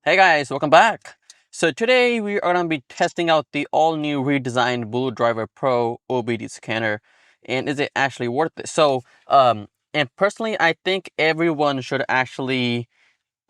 Hey guys, welcome back. So today we are going to be testing out the all new redesigned BlueDriver Pro OBD Scanner, and is it actually worth it? And personally, I think everyone should actually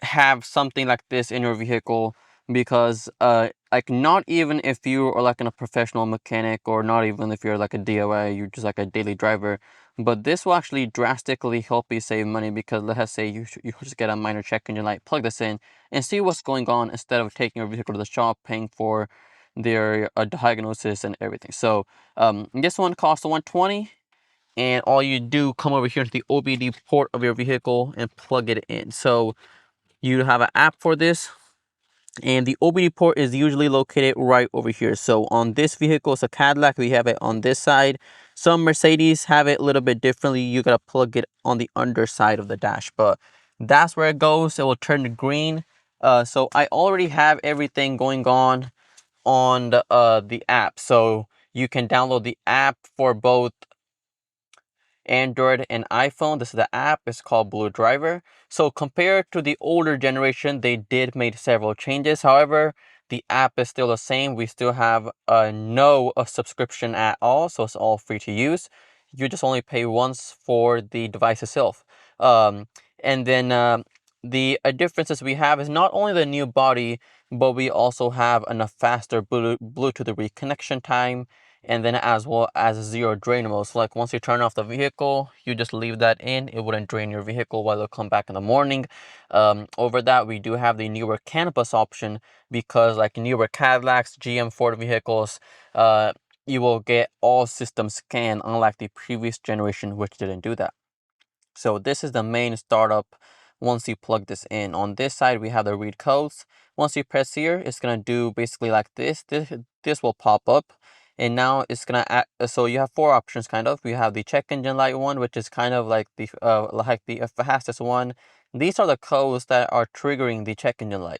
have something like this in your vehicle because like not even if you are like a professional mechanic, or not even if you're like a DIY, you're just like a daily driver, but this will actually drastically help you save money. Because let's say you just get a minor check engine light, plug this in and see what's going on, instead of taking your vehicle to the shop, paying for their diagnosis and everything. This one costs 120, and all you do, come over here to the OBD port of your vehicle and plug it in. So you have an app for this, and the OBD port is usually located right over here. So on this vehicle, it's a Cadillac, we have it on this side. Some Mercedes have it a little bit differently. You gotta plug it on the underside of the dash, but that's where it goes. It will turn green. So I already have everything going on the app. So you can download the app for both Android and iPhone. This is the app. It's called BlueDriver. So compared to the older generation, they did make several changes. However, the app is still the same. We still have no subscription at all, so it's all free to use. You just only pay once for the device itself. And then the differences we have is not only the new body, but we also have a faster Bluetooth reconnection time, and then as well as zero drain mode. So like once you turn off the vehicle, you just leave that in. It wouldn't drain your vehicle while it'll come back in the morning. Over that, we do have the newer canopus option, because like newer Cadillacs, GM, Ford vehicles, you will get all system scan, unlike the previous generation, which didn't do that. So this is the main startup. Once you plug this in, on this side we have the read codes. Once you press here, it's gonna do basically like this will pop up, and now it's gonna add, so you have four options kind of. We have the check engine light one, which is kind of like the fastest one. These are the codes that are triggering the check engine light.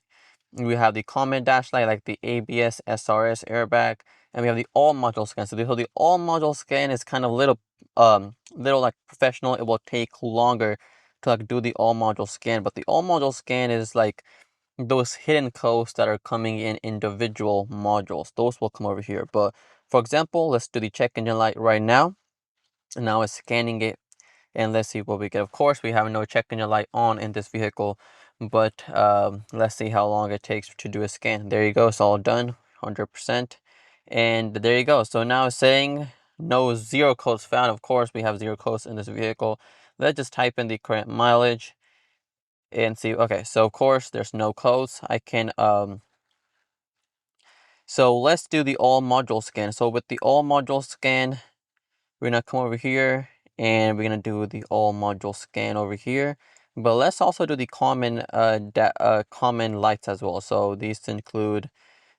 We have the common dash light, like the ABS, SRS, airbag, and we have the all module scan. So the all module scan is kind of little like professional. It will take longer to like do the all module scan, but the all module scan is like those hidden codes that are coming in individual modules. Those will come over here. But for example, let's do the check engine light right now, and now it's scanning it, and let's see what we get. Of course, we have no check engine light on in this vehicle, but let's see how long it takes to do a scan. There you go, it's all done, 100%. And there you go. So now it's saying no zero codes found. Of course, we have zero codes in this vehicle. Let's just type in the current mileage and see. Okay, so of course there's no codes. I can so let's do the all module scan. So with the all module scan, we're gonna come over here and we're gonna do the all module scan over here. But let's also do the common lights as well. So these include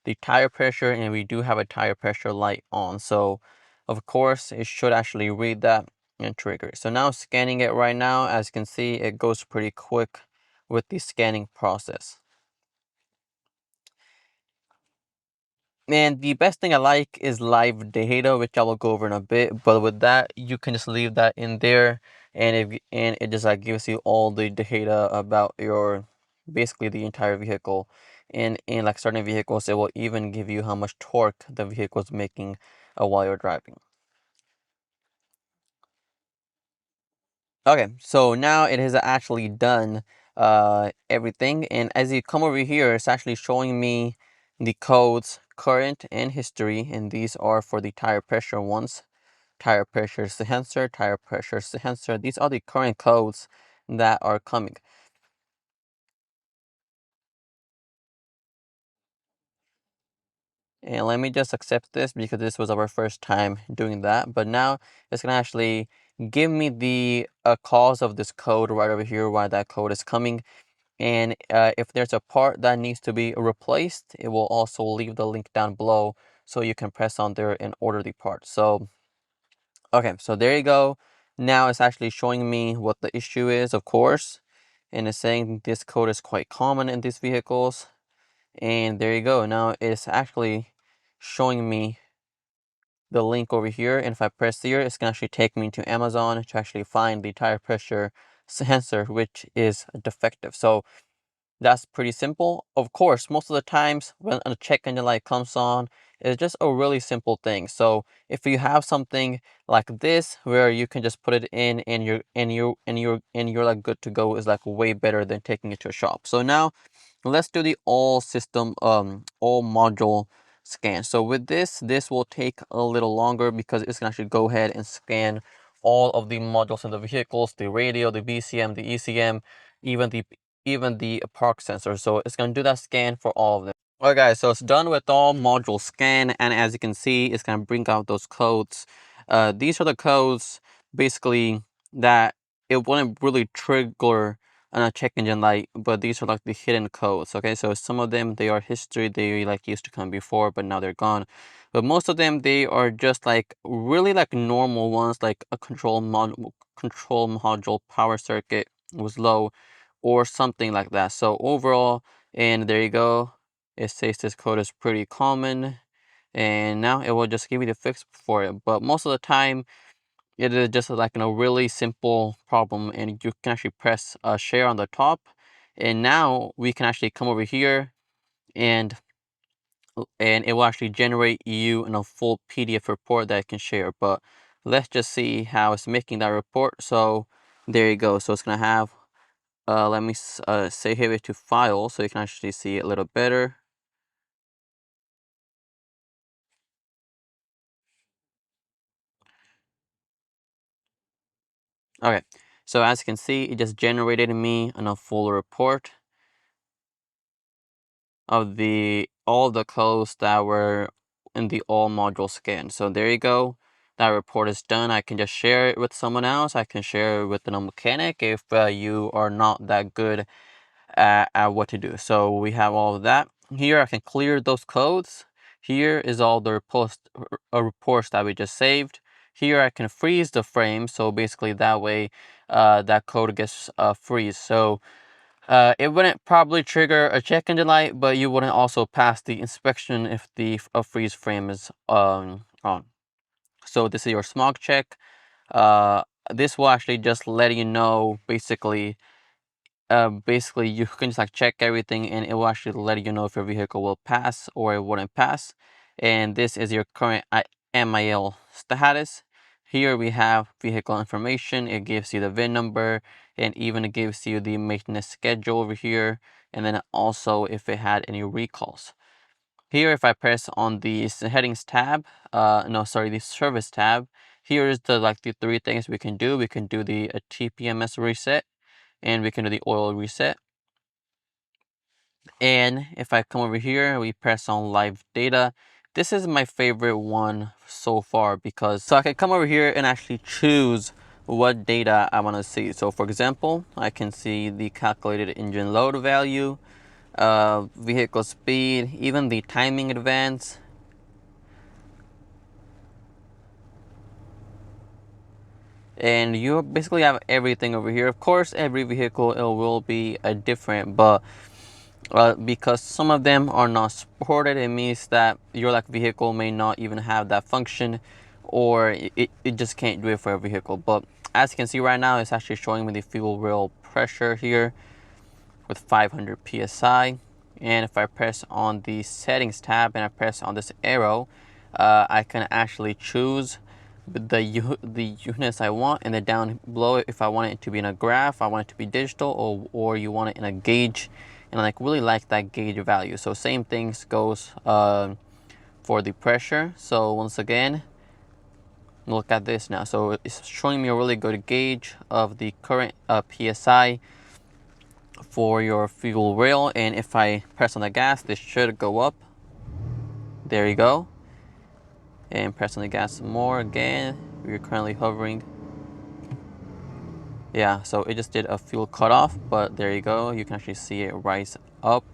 the tire pressure, and we do have a tire pressure light on. So of course it should actually read that and trigger it. So now scanning it right now, as you can see, it goes pretty quick with the scanning process. And the best thing I like is live data, which I will go over in a bit. But with that, you can just leave that in there, and it just like gives you all the data about your basically the entire vehicle. And in like certain vehicles, it will even give you how much torque the vehicle is making while you're driving. Okay, so now it has actually done everything, and as you come over here, it's actually showing me the codes current and history, and these are for the tire pressure ones. Tire pressure sensor, tire pressure sensor. These are the current codes that are coming. And let me just accept this because this was our first time doing that. But now it's gonna actually give me the cause of this code right over here, why that code is coming. And if there's a part that needs to be replaced, it will also leave the link down below, so you can press on there and order the part. So okay, so there you go. Now it's actually showing me what the issue is, of course, and it's saying this code is quite common in these vehicles. And there you go. Now it's actually showing me the link over here, and if I press here, it's gonna actually take me to Amazon to actually find the tire pressure sensor, which is defective. So That's pretty simple. Of course, most of the times when a check engine light comes on, it's just a really simple thing. So if you have something like this where you can just put it in and you're like good to go, is like way better than taking it to a shop. So now let's do the all system all module scan. So with this will take a little longer because it's gonna actually go ahead and scan all of the modules in the vehicles, the radio, the VCM, the ECM, even the park sensor. So it's gonna do that scan for all of them. Alright guys, so it's done with all module scan, and as you can see, it's gonna bring out those codes. These are the codes basically that it wouldn't really trigger on a check engine light, but these are like the hidden codes. Okay, so some of them, they are history, they like used to come before, but now they're gone. But most of them, they are just like really like normal ones, like a control module power circuit was low or something like that. So overall, and there you go, it says this code is pretty common, and now it will just give you the fix for it. But most of the time it is just like a really simple problem, and you can actually press share on the top, and now we can actually come over here and it will actually generate you in a full PDF report that I can share. But let's just see how it's making that report. So there you go. So it's gonna have let me save it to file so you can actually see it a little better. Okay, so as you can see, it just generated me in a full report of all the codes that were in the all module scan. So there you go. That report is done. I can just share it with someone else. I can share it with a mechanic if you are not that good at what to do. So we have all of that. Here I can clear those codes. Here is all the reports that we just saved. Here I can freeze the frame. So basically that way that code gets freeze. So it wouldn't probably trigger a check engine light, but you wouldn't also pass the inspection if the freeze frame is on. So this is your smog check. Uh, this will actually just let you know basically you can just like check everything, and it will actually let you know if your vehicle will pass or it wouldn't pass. And this is your current MIL status. Here we have vehicle information. It gives you the VIN number, and even it gives you the maintenance schedule over here, and then also if it had any recalls. Here, if I press on the headings tab, no, sorry, the service tab, here is the three things we can do. We can do the TPMS reset, and we can do the oil reset. And if I come over here, we press on live data. This is my favorite one so far because so I can come over here and actually choose what data I want to see. So for example, I can see the calculated engine load value, vehicle speed, even the timing advance. And you basically have everything over here. Of course, every vehicle it will be different, but because some of them are not supported, it means that your like vehicle may not even have that function, or it just can't do it for a vehicle. But as you can see right now, it's actually showing me the fuel rail pressure here with 500 psi. And if I press on the settings tab and I press on this arrow, I can actually choose the units I want, and then down below, if I want it to be in a graph, I want it to be digital, or you want it in a gauge, and I like really like that gauge value. So same things goes for the pressure. So once again, look at this now. So it's showing me a really good gauge of the current psi for your fuel rail, and if I press on the gas, this should go up. There you go. And press on the gas some more again. We're currently hovering. Yeah, so it just did a fuel cutoff, but there you go. You can actually see it rise up,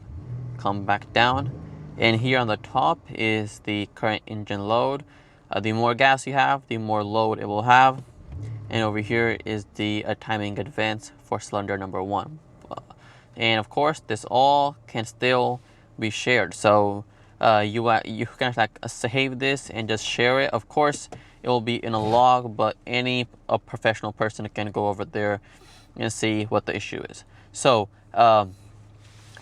come back down. And here on the top is the current engine load. The more gas you have, the more load it will have. And over here is the timing advance for cylinder number 1. And of course, this all can still be shared. So you can like save this and just share it. Of course, it will be in a log, but a professional person can go over there and see what the issue is. So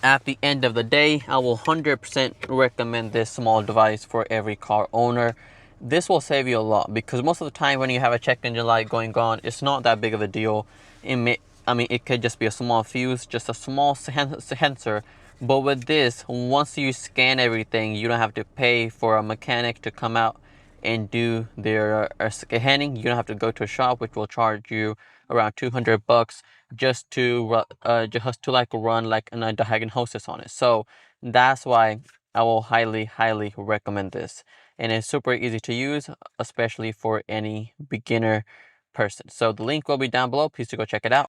At the end of the day, I will 100% recommend this small device for every car owner. This will save you a lot because most of the time when you have a check engine light going on, it's not that big of a deal. It could just be a small fuse, just a small sensor. But with this, once you scan everything, you don't have to pay for a mechanic to come out and do their scanning. You don't have to go to a shop, which will charge you around 200 bucks just to like run like a diagnosis on it. So that's why I will highly recommend this, and it's super easy to use, especially for any beginner person. So the link will be down below. Please do go check it out.